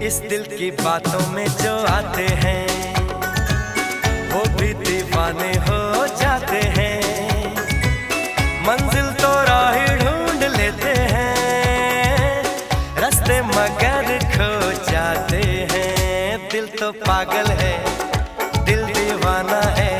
इस दिल की बातों में जो आते हैं वो भी दीवाने हो जाते हैं। मंजिल तो राह ढूंढ लेते हैं, रास्ते मगर खो जाते हैं। दिल तो पागल है, दिल दीवाना है।